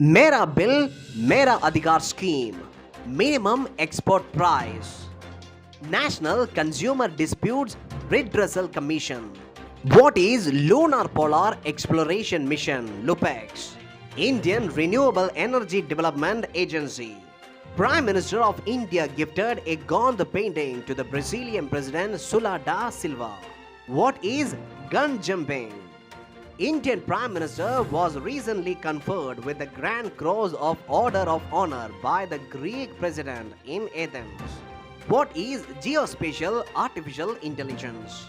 मेरा बिल मेरा अधिकार scheme, minimum export price, National Consumer Disputes Redressal Commission. What is Lunar Polar Exploration Mission (LUPEX)? Indian Renewable Energy Development Agency. Prime Minister of India gifted a Gandhi painting to the Brazilian President Lula da Silva. What is gun jumping? Indian Prime Minister was recently conferred with the Grand Cross of Order of Honor by the Greek President in Athens. What is geospatial artificial intelligence?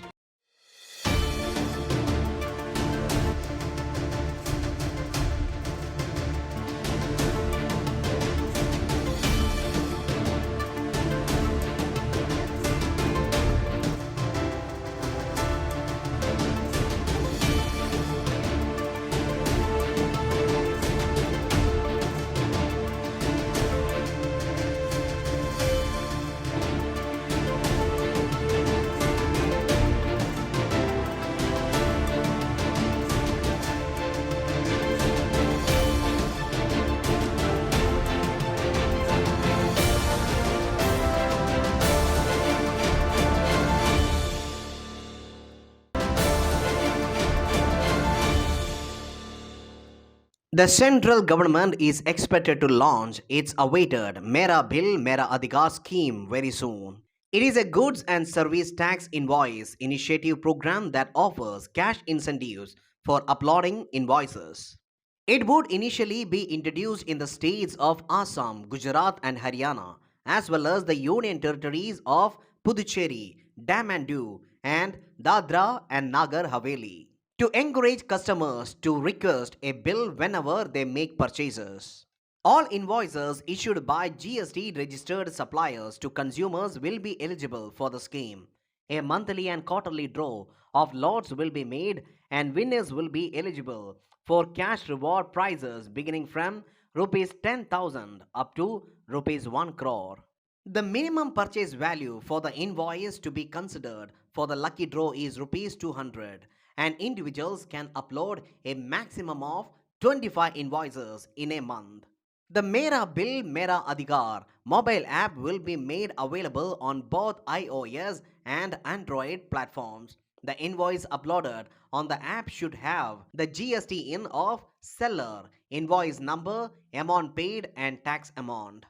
The central government is expected to launch its awaited Mera Bill Mera Adhikar scheme very soon. It is a goods and service tax invoice initiative program that offers cash incentives for uploading invoices. It would initially be introduced in the states of Assam, Gujarat, and Haryana, as well as the union territories of Puducherry, Daman Diu, and Dadra and Nagar Haveli to encourage customers to request a bill whenever they make purchases. All invoices issued by GST registered suppliers to consumers will be eligible for the scheme. A monthly and quarterly draw of lots will be made, and winners will be eligible for cash reward prizes beginning from rupees 10,000 up to rupees 1 crore. The minimum purchase value for the invoice to be considered for the lucky draw is rupees 200, and individuals can upload a maximum of 25 invoices in a month. The Mera Bill Mera Adhikar mobile app will be made available on both iOS and Android platforms. The invoice uploaded on the app should have the GST in of seller, invoice number, amount paid, and tax amount.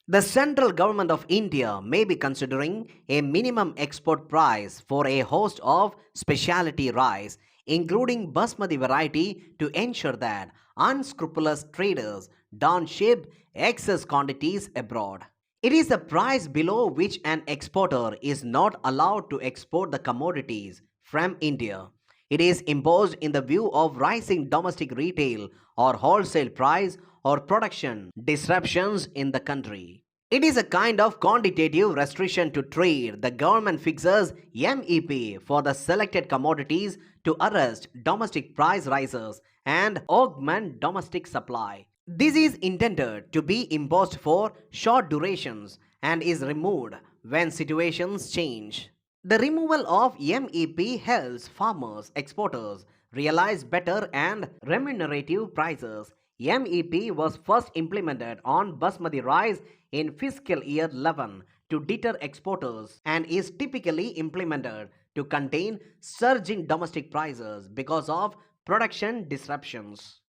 The central government of India may be considering a minimum export price for a host of specialty rice, including basmati variety, to ensure that unscrupulous traders don't ship excess quantities abroad. It is the price below which an exporter is not allowed to export the commodities from India. It is imposed in the view of rising domestic retail or wholesale price or production disruptions in the country. It is a kind of quantitative restriction to trade. The government fixes MEP for the selected commodities to arrest domestic price rises and augment domestic supply. This is intended to be imposed for short durations and is removed when situations change. The removal of MEP helps farmers, exporters realize better and remunerative prices. MEP was first implemented on basmati rice in fiscal year 11 to deter exporters and is typically implemented to contain surging domestic prices because of production disruptions.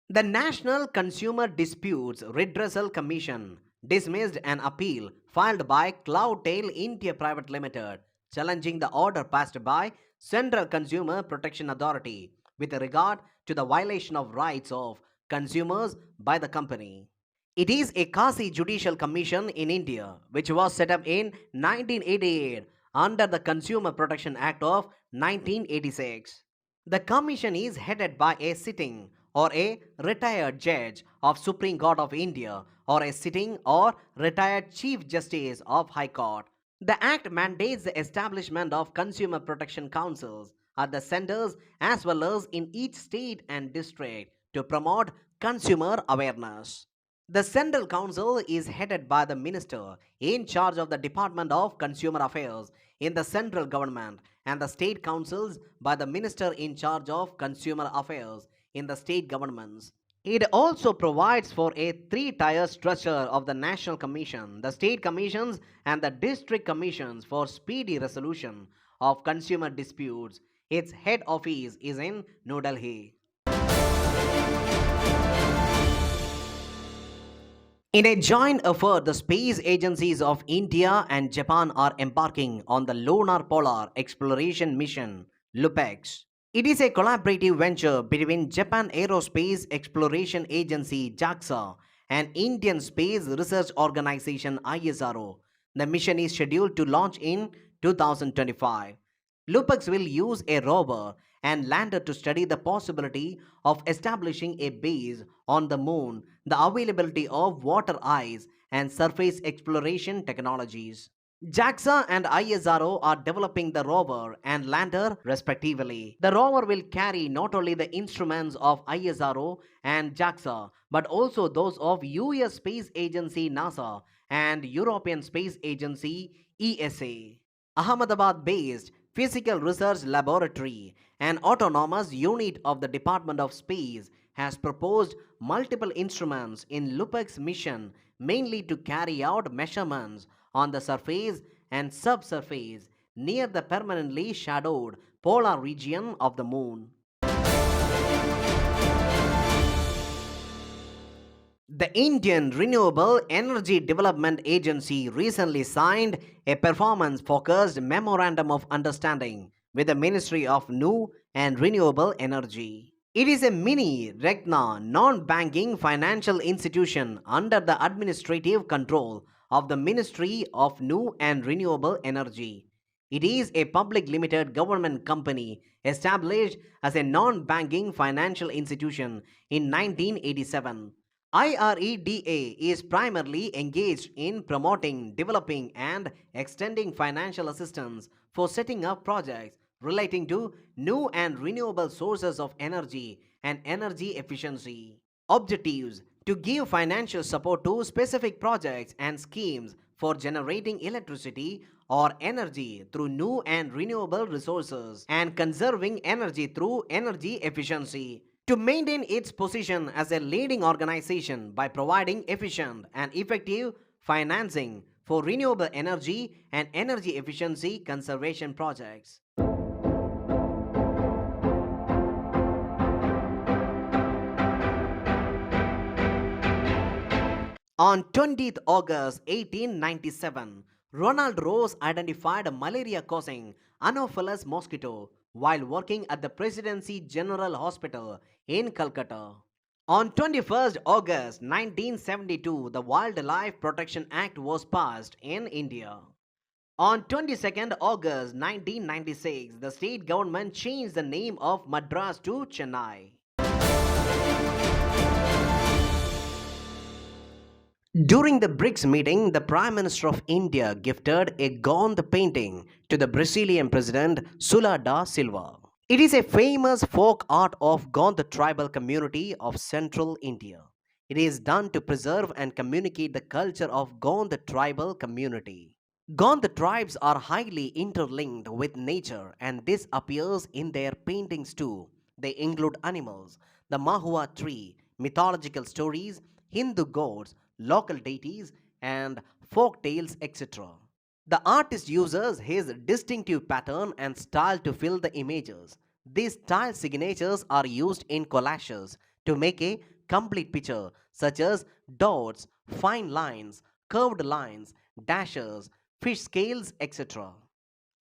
The National Consumer Disputes Redressal Commission dismissed an appeal filed by Cloudtail India Private Limited challenging the order passed by Central Consumer Protection Authority with regard to the violation of rights of consumers by the company. It is a quasi judicial commission in India which was set up in 1988 under the Consumer Protection Act of 1986. The commission is headed by a sitting or a retired judge of Supreme Court of India or a sitting or retired Chief Justice of High Court. The Act mandates the establishment of consumer protection councils at the centers as well as in each state and district to promote consumer awareness. The Central Council is headed by the minister in charge of the Department of Consumer Affairs in the central government, and the state councils by the minister in charge of Consumer Affairs in the state governments. It also provides for a three-tier structure of the National Commission, the state commissions, and the district commissions for speedy resolution of consumer disputes. Its head office is in New Delhi. In a joint effort, the space agencies of India and Japan are embarking on the Lunar Polar Exploration Mission, LUPEX. It is a collaborative venture between Japan Aerospace Exploration Agency JAXA and Indian Space Research Organization ISRO. The mission is scheduled to launch in 2025. LUPEX will use a rover and lander to study the possibility of establishing a base on the moon, the availability of water ice, and surface exploration technologies. JAXA and ISRO are developing the rover and lander respectively. The rover will carry not only the instruments of ISRO and JAXA but also those of US Space Agency NASA and European Space Agency ESA. Ahmedabad based Physical Research Laboratory, an autonomous unit of the Department of Space, has proposed multiple instruments in LUPEX mission mainly to carry out measurements on the surface and subsurface near the permanently shadowed polar region of the moon. The Indian Renewable Energy Development Agency recently signed a performance focused Memorandum of Understanding with the Ministry of New and Renewable Energy. It is a mini Regna non banking financial institution under the administrative control of the Ministry of New and Renewable Energy. It is a public limited government company established as a non banking financial institution in 1987. IREDA is primarily engaged in promoting, developing, and extending financial assistance for setting up projects relating to new and renewable sources of energy and energy efficiency. Objectives: to give financial support to specific projects and schemes for generating electricity or energy through new and renewable resources and conserving energy through energy efficiency. To maintain its position as a leading organization by providing efficient and effective financing for renewable energy and energy efficiency conservation projects. On 20th August 1897, Ronald Rose identified a malaria-causing Anopheles mosquito while working at the Presidency General Hospital in Calcutta. On 21st August 1972, the Wildlife Protection Act was passed in India. On 22nd August 1996, the state government changed the name of Madras to Chennai. During the BRICS meeting, the Prime Minister of India gifted a Gond painting to the Brazilian President Lula da Silva. It is a famous folk art of Gond tribal community of central India. It is done to preserve and communicate the culture of Gond tribal community. Gond tribes are highly interlinked with nature, and this appears in their paintings too. They include animals, the mahua tree, mythological stories, Hindu gods, local deities, and folk tales, etc. The artist uses his distinctive pattern and style to fill the images. These style signatures are used in collages to make a complete picture, such as dots, fine lines, curved lines, dashes, fish scales, etc.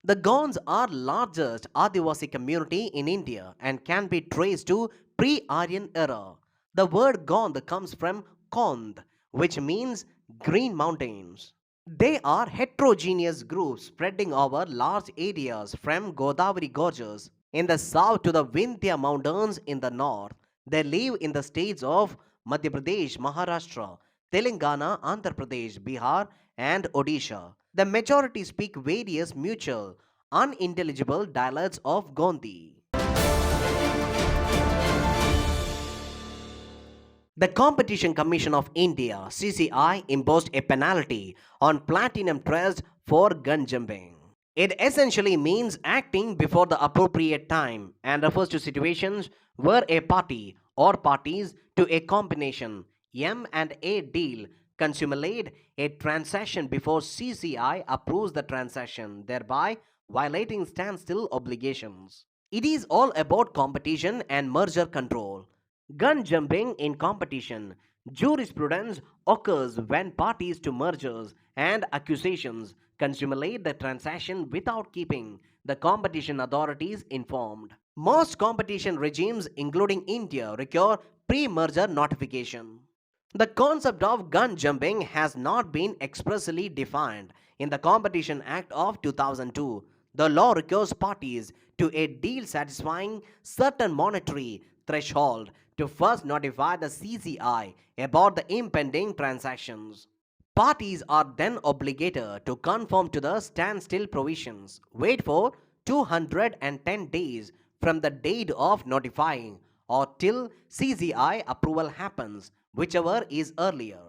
The Gonds are largest Adivasi community in India and can be traced to pre-Aryan era. The word Gond comes from Kond, which means green mountains. They are heterogeneous groups spreading over large areas from Godavari Gorges in the south to the Vindhya Mountains in the north. They live in the states of Madhya Pradesh, Maharashtra, Telangana, Andhra Pradesh, Bihar, and Odisha. The majority speak various mutual, unintelligible dialects of Gondi. The Competition Commission of India (CCI) imposed a penalty on platinum trust for gun jumping. It essentially means acting before the appropriate time and refers to situations where a party or parties to a combination M&A deal consummate a transaction before CCI approves the transaction, thereby violating standstill obligations. It is all about competition and merger control. Gun jumping in competition. Jurisprudence occurs when parties to mergers and accusations consummate the transaction without keeping the competition authorities informed. Most competition regimes, including India, require pre merger notification. The concept of gun jumping has not been expressly defined in the Competition Act of 2002. The law requires parties to a deal satisfying certain monetary threshold to first notify the CCI about the impending transactions. Parties are then obligated to conform to the standstill provisions, wait for 210 days from the date of notifying or till CCI approval happens, whichever is earlier.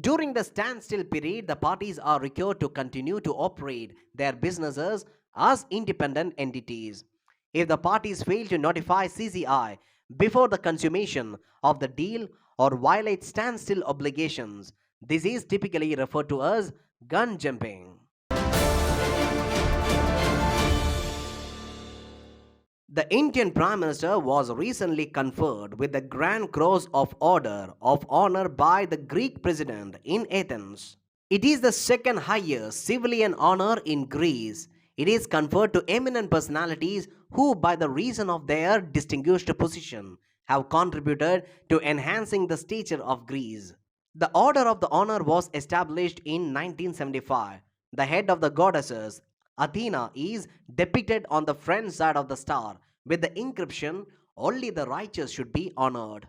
During the standstill period, the parties are required to continue to operate their businesses as independent entities. If the parties fail to notify CCI before the consummation of the deal or violate standstill obligations, this is typically referred to as gun jumping. The Indian Prime Minister was recently conferred with the Grand Cross of Order of Honor by the Greek President in Athens. It is the second highest civilian honor in Greece. It is conferred to eminent personalities who, by the reason of their distinguished position, have contributed to enhancing the stature of Greece. The Order of the Honor was established in 1975. The head of the goddesses, Athena, is depicted on the front side of the star with the inscription, "Only the righteous should be honored."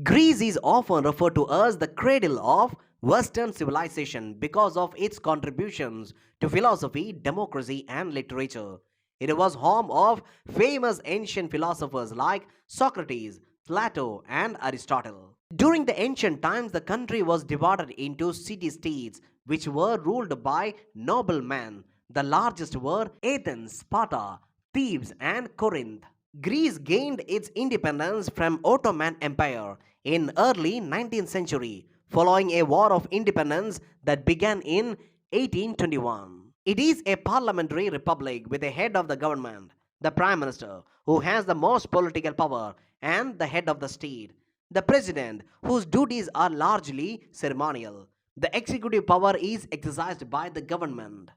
Greece is often referred to as the cradle of Western civilization because of its contributions to philosophy, democracy, and literature. It was home of famous ancient philosophers like Socrates, Plato, and Aristotle. During the ancient times, the country was divided into city-states which were ruled by noblemen. The largest were Athens, Sparta, Thebes, and Corinth. Greece gained its independence from Ottoman Empire in early 19th century following a war of independence that began in 1821. It is a parliamentary republic with a head of the government, the prime minister, who has the most political power, and the head of the state, the president, whose duties are largely ceremonial. The executive power is exercised by the government.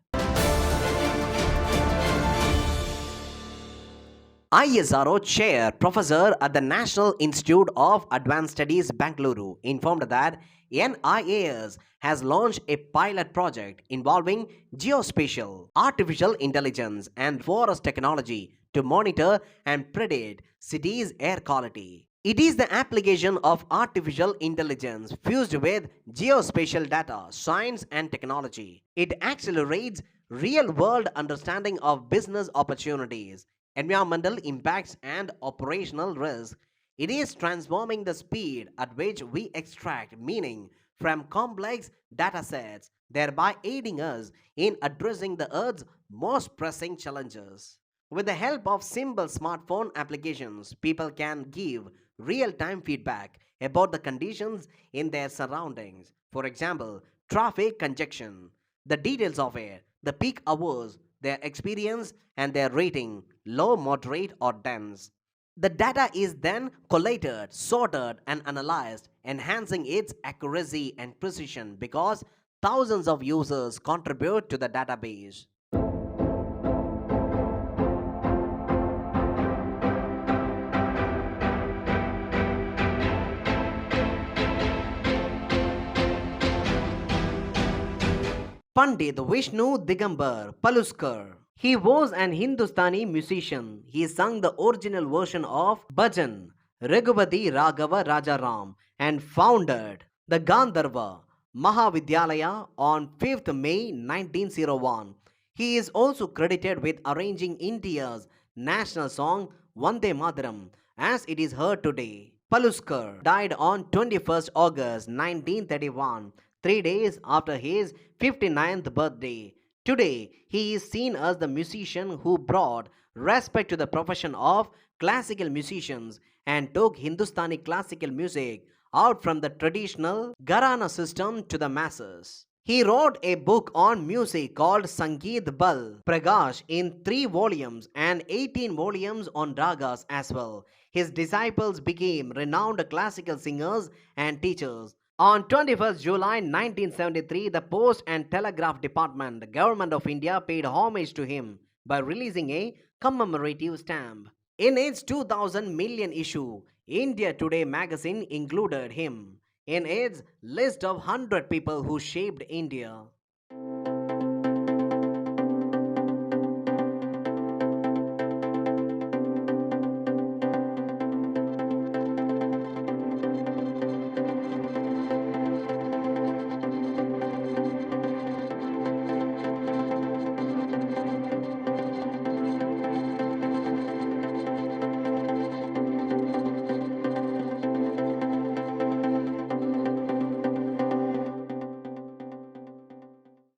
ISRO chair professor at the National Institute of Advanced Studies, Bangalore, informed that NIAS has launched a pilot project involving geospatial, artificial intelligence, and forest technology to monitor and predict cities' air quality. It is the application of artificial intelligence fused with geospatial data, science, and technology. It accelerates real world understanding of business opportunities, environmental impacts, and operational risk. It is transforming the speed at which we extract meaning from complex data sets, thereby aiding us in addressing the Earth's most pressing challenges. With the help of simple smartphone applications, people can give real time feedback about the conditions in their surroundings. For example, traffic congestion, the details of it, the peak hours, their experience, and their rating, low, moderate, or dense. The data is then collated, sorted, and analyzed, enhancing its accuracy and precision because thousands of users contribute to the database. Pandit Vishnu Digambar Paluskar. He was an Hindustani musician. He sang the original version of Bhajan, Raghupati Raghava Rajaram, and founded the Gandharva Mahavidyalaya on 5th May 1901. He is also credited with arranging India's national song Vande Mataram as it is heard today. Paluskar died on 21st August 1931, 3 days after his 59th birthday. Today, he is seen as the musician who brought respect to the profession of classical musicians and took Hindustani classical music out from the traditional Gharana system to the masses. He wrote a book on music called Sangeet Bal Prakash in 3 volumes and 18 volumes on ragas as well. His disciples became renowned classical singers and teachers. On 21st July 1973, the Post and Telegraph Department, Government of India, paid homage to him by releasing a commemorative stamp. In its 2000 million issue, India Today magazine included him in its list of 100 people who shaped India.